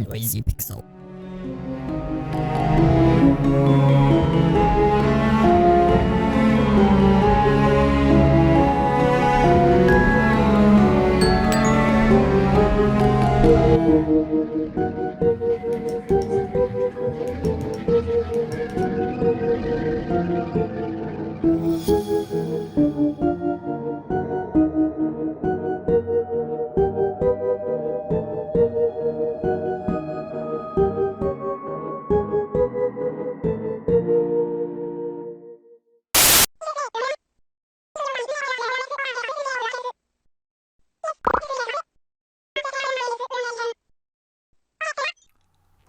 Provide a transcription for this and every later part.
Noisy pixel.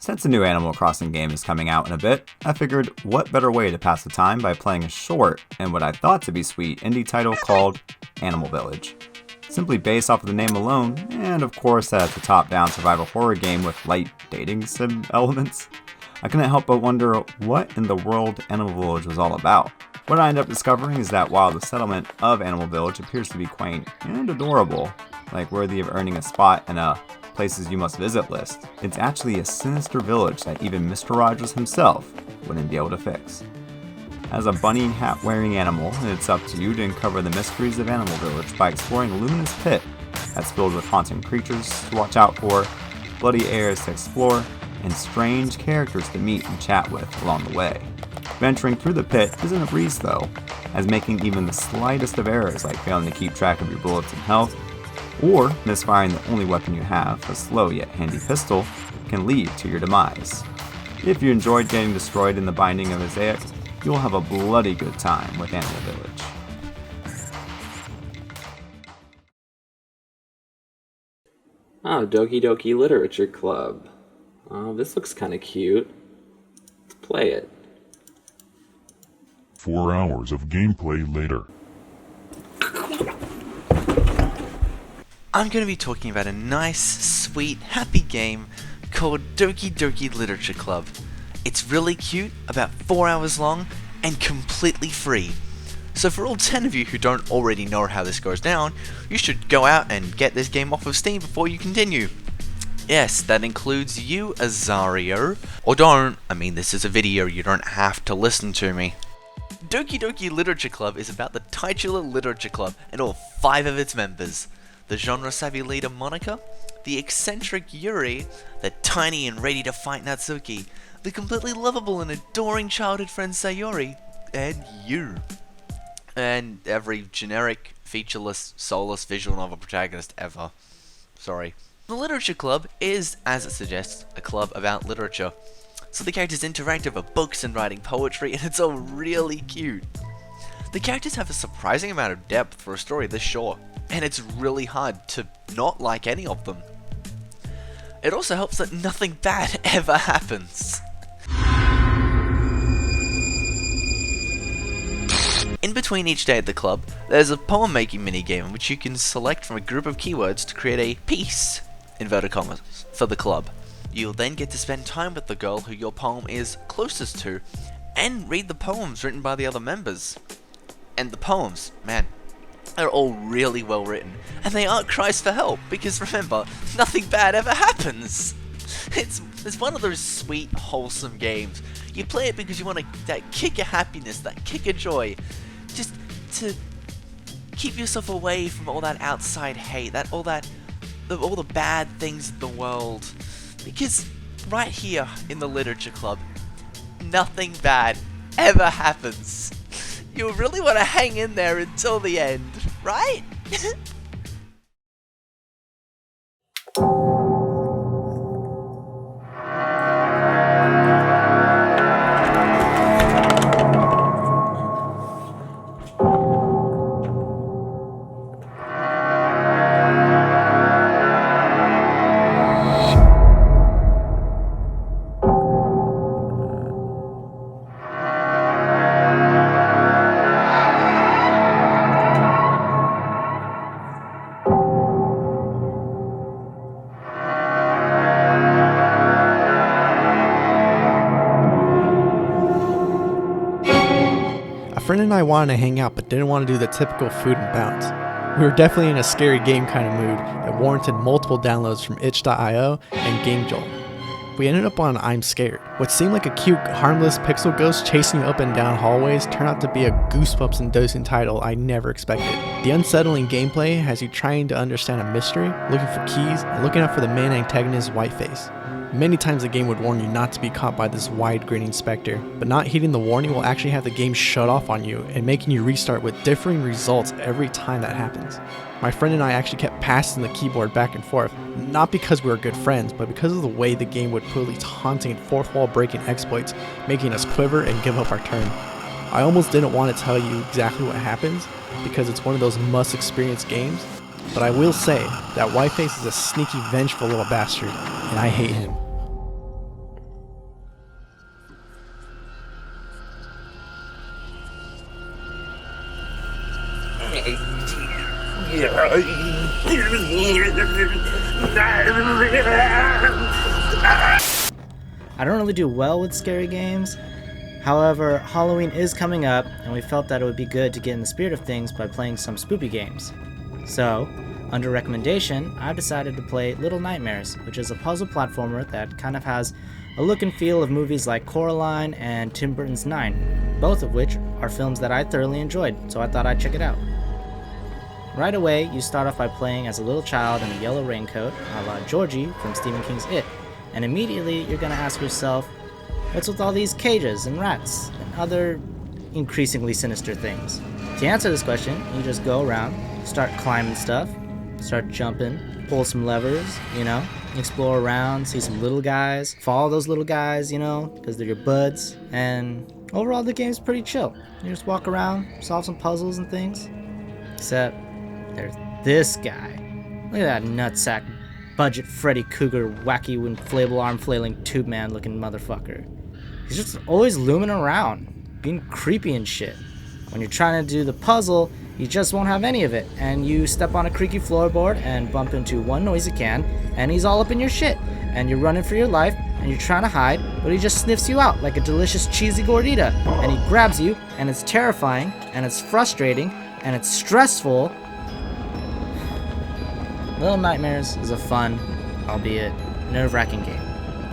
Since a new Animal Crossing game is coming out in a bit, I figured what better way to pass the time by playing a short and what I thought to be sweet indie title called Animal Village. Simply based off of the name alone, and of course that it's a top-down survival horror game with light dating sim elements, I couldn't help but wonder what in the world Animal Village was all about. What I ended up discovering is that while the settlement of Animal Village appears to be quaint and adorable, like worthy of earning a spot in a places you must visit list, it's actually a sinister village that even Mr. Rogers himself wouldn't be able to fix. As a bunny hat wearing animal, it's up to you to uncover the mysteries of Animal Village by exploring a luminous pit that's filled with haunting creatures to watch out for, bloody areas to explore, and strange characters to meet and chat with along the way. Venturing through the pit isn't a breeze though, as making even the slightest of errors like failing to keep track of your bullets and health, or misfiring the only weapon you have, a slow yet handy pistol, can lead to your demise. If you enjoyed getting destroyed in the Binding of Isaac, you'll have a bloody good time with Animal Village. Oh, Doki Doki Literature Club. Oh, this looks kind of cute. Let's play it. 4 hours of gameplay later. I'm going to be talking about a nice, sweet, happy game called Doki Doki Literature Club. It's really cute, about 4 hours long, and completely free. So for all 10 of you who don't already know how this goes down, you should go out and get this game off of Steam before you continue. Yes, that includes you, Azario. Or don't, this is a video, you don't have to listen to me. Doki Doki Literature Club is about the titular literature club and all 5 of its members. The genre-savvy leader Monica, the eccentric Yuri, the tiny and ready-to-fight Natsuki, the completely lovable and adoring childhood friend Sayori, and you. And every generic, featureless, soulless visual novel protagonist ever. Sorry. The Literature Club is, as it suggests, a club about literature. So the characters interact over books and writing poetry, and it's all really cute. The characters have a surprising amount of depth for a story this short, and it's really hard to not like any of them. It also helps that nothing bad ever happens. In between each day at the club, there's a poem making minigame in which you can select from a group of keywords to create a piece, inverted commas, for the club. You'll then get to spend time with the girl who your poem is closest to, and read the poems written by the other members. And the poems, man, they're all really well written, and they aren't cries for help, because remember, nothing bad ever happens. It's one of those sweet, wholesome games. You play it because you want that kick of happiness, that kick of joy, just to keep yourself away from all that outside hate, all the bad things in the world. Because right here in the Literature Club, nothing bad ever happens. You really want to hang in there until the end, right? A friend and I wanted to hang out but didn't want to do the typical food and bounce. We were definitely in a scary game kind of mood that warranted multiple downloads from itch.io and GameJolt. we ended up on ImScared. What seemed like a cute, harmless pixel ghost chasing you up and down hallways turned out to be a goosebumps-inducing title I never expected. The unsettling gameplay has you trying to understand a mystery, looking for keys, and looking out for the main antagonist's white face. Many times the game would warn you not to be caught by this wide-grinning specter, but not heeding the warning will actually have the game shut off on you and making you restart with differing results every time that happens. My friend and I actually kept passing the keyboard back and forth, not because we were good friends, but because of the way the game would pull these haunting fourth wall breaking exploits, making us quiver and give up our turn. I almost didn't want to tell you exactly what happens, because it's one of those must-experience games, but I will say that Whiteface is a sneaky, vengeful little bastard, and I hate him. I don't really do well with scary games. However, Halloween is coming up, and we felt that it would be good to get in the spirit of things by playing some spoopy games. So, under recommendation, I've decided to play Little Nightmares, which is a puzzle platformer that kind of has a look and feel of movies like Coraline and Tim Burton's 9, both of which are films that I thoroughly enjoyed, so I thought I'd check it out. Right away, you start off by playing as a little child in a yellow raincoat, a la Georgie from Stephen King's It, and immediately you're going to ask yourself, what's with all these cages and rats and other increasingly sinister things? To answer this question, you just go around, start climbing stuff, start jumping, pull some levers, explore around, see some little guys, follow those little guys, because they're your buds, and overall the game's pretty chill. You just walk around, solve some puzzles and things, except there's this guy. Look at that nutsack, budget Freddy Krueger, wacky inflatable arm flailing tube man looking motherfucker. He's just always looming around, being creepy and shit. When you're trying to do the puzzle, you just won't have any of it, and you step on a creaky floorboard and bump into one noisy can, and he's all up in your shit, and you're running for your life, and you're trying to hide, but he just sniffs you out like a delicious cheesy gordita, and he grabs you, and it's terrifying, and it's frustrating, and it's stressful. Little Nightmares is a fun, albeit nerve-wracking game.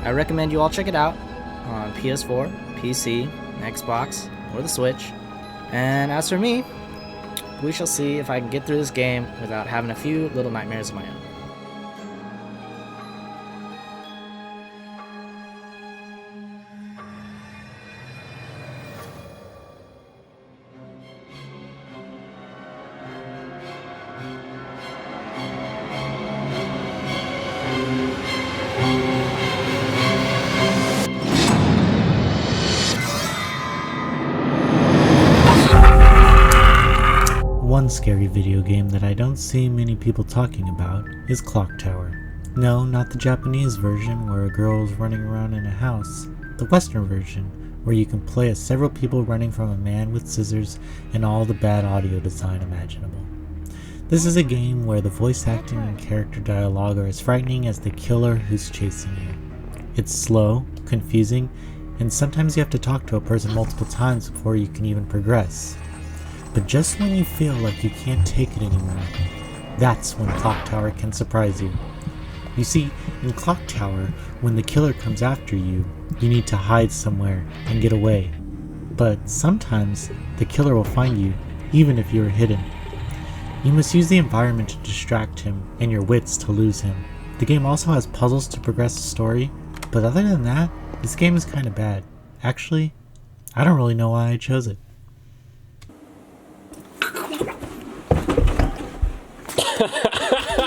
I recommend you all check it out on PS4, PC, Xbox, or the Switch. And as for me, we shall see if I can get through this game without having a few little nightmares of my own. One scary video game that I don't see many people talking about is Clocktower. No, not the Japanese version where a girl is running around in a house. The Western version, where you can play as several people running from a man with scissors and all the bad audio design imaginable. This is a game where the voice acting and character dialogue are as frightening as the killer who's chasing you. It's slow, confusing, and sometimes you have to talk to a person multiple times before you can even progress. But just when you feel like you can't take it anymore, that's when Clocktower can surprise you. You see, in Clocktower, when the killer comes after you, you need to hide somewhere and get away. But sometimes, the killer will find you, even if you are hidden. You must use the environment to distract him, and your wits to lose him. The game also has puzzles to progress the story, but other than that, this game is kinda bad. Actually, I don't really know why I chose it. Ha ha ha!